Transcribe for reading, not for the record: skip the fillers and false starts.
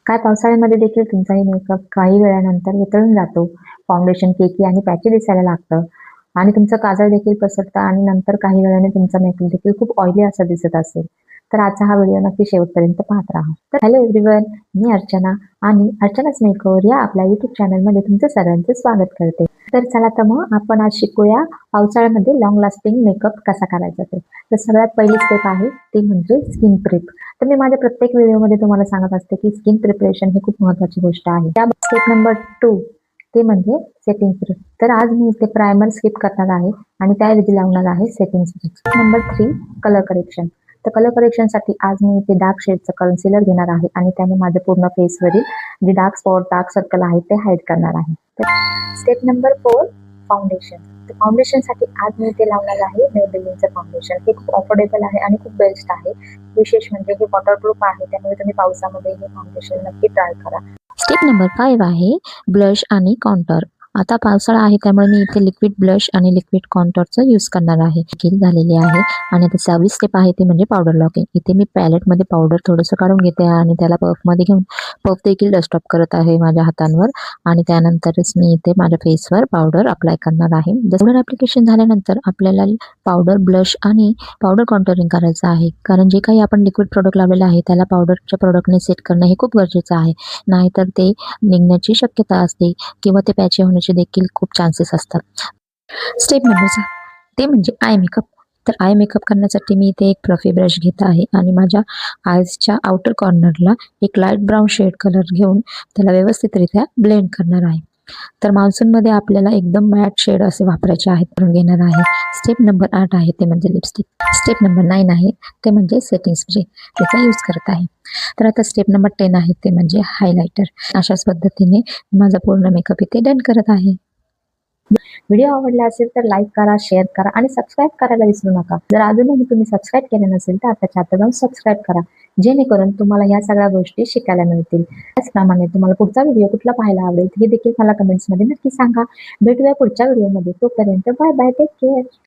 काय पावसाळ्यामध्ये देखील तुमचाही मेकअप काही वेळानंतर वितळून जातो. फाउंडेशन केकी आणि पॅची दिसायला लागतं आणि तुमचं काजळ देखील पसरतं आणि नंतर काही वेळाने तुमचा मेकअप देखील खूप ऑइली असा दिसत असेल, तर आजचा हा व्हिडिओ नक्की शेवटपर्यंत पाहत राहा. तर हॅलो एव्हरीवन, मी अर्चना आणि अर्चनाच मेकओव्हर या आपल्या युट्यूब चॅनलमध्ये तुमचं सर्वांचं स्वागत करते. तर चला तर मग आपण आज शिकूया पावसाळ्यामध्ये लॉंग लास्टिंग मेकअप कसा करायचा ते. तर सगळ्यात पहिली स्टेप आहे ती म्हणजे स्किन प्रेप. तर मी माझ्या प्रत्येक व्हिडिओमध्ये तुम्हाला सांगत असते की स्किन प्रिपरेशन ही खूप महत्त्वाची गोष्ट आहे. त्या स्टेप नंबर 2 ते म्हणजे सेटिंग स्प्रे. तर आज मी इथे प्रायमर स्किप करणार आहे आणि त्याऐवजी लावणार आहे setting spray. Step number 3 colour correction. तर कलर करेक्शनसाठी आज मी इथे डार्क शेडचं कन्सिलर घेणार आहे आणि त्याने माझ्या पूर्ण फेसवरील जे डार्क स्पॉट डार्क सर्कल आहे ते हाईड करणार आहे. तर स्टेप नंबर 4 फाउंडेशन. तर फाउंडेशनसाठी आज मी इथे लावणार आहे मेबेलिनचं फाउंडेशन. हे खूप अफोर्डेबल आहे आणि खूप बेस्ट आहे. विशेष म्हणजे हे वॉटरप्रूफ आहे, त्यामुळे तुम्ही पावसामध्ये हे फाउंडेशन नक्की ट्राय करा. स्टेप नंबर 5 आहे ब्लश आणि कॉन्टोर. आता पावसाळा आहे त्यामुळे मी इथे लिक्विड ब्लश आणि लिक्विड कॉन्टोरचा यूज करणार आहे. झालेली आहे आणि आता 6वी स्टेप आहे ती म्हणजे पावडर लॉकिंग. इथे मी पॅलेटमध्ये पावडर थोडंसं काढून घेते आणि त्याला पफमध्ये घेऊन पफ देखील डस्ट ऑफ करत आहे माझ्या हातांवर आणि त्यानंतरच मी इथे माझ्या फेसवर पावडर अप्लाय करणार आहे. पावडर ॲप्लिकेशन झाल्यानंतर आपल्याला पावडर ब्लश आणि पावडर कॉन्टोरिंग करायचं आहे, कारण जे काही आपण लिक्विड प्रोडक्ट लावलेलं आहे त्याला पावडरच्या प्रोडक्टने सेट करणं हे खूप गरजेचं आहे. नाहीतर ते निघण्याची शक्यता असते किंवा ते पॅची होण्याचे देखील खूप चान्सेस असतात. स्टेप नंबर 7 ते म्हणजे आय मेकअप. तर आय मेकअप करण्यासाठी मी इथे एक फ्लफी ब्रश घेत आहे आणि माझ्या आयजच्या आउटर कॉर्नरला एक लाईट ब्राऊन शेड कलर घेऊन त्याला व्यवस्थितरित्या ब्लेंड करणार आहे. तर मान्सूनमध्ये आपल्याला एकदम मॅट शेड असे वापरायचे आहेत करून घेणार आहे. स्टेप नंबर 8 आहे ते म्हणजे लिपस्टिक. स्टेप नंबर 9 आहे ते म्हणजे सेटिंग स्प्रे, त्याचा यूज करत आहे. तर आता स्टेप नंबर 10 आहे ते म्हणजे हायलायटर. अशाच पद्धतीने माझा पूर्ण मेकअप इथे डन करत आहे. व्हिडिओ आवडला असेल तर लाईक करा, शेअर करा आणि सबस्क्राईब करायला विसरू नका. जर अजूनही तुम्ही सबस्क्राईब केले नसेल तर आता जाऊन सबस्क्राईब करा, जेणेकरून तुम्हाला ह्या सगळ्या गोष्टी शिकायला मिळतील. त्याचप्रमाणे तुम्हाला पुढचा व्हिडिओ कुठला पाहायला आवडेल हे देखील मला कमेंट्समध्ये नक्की सांगा. भेटूया पुढच्या व्हिडिओमध्ये. तोपर्यंत बाय बाय, टेक केअर.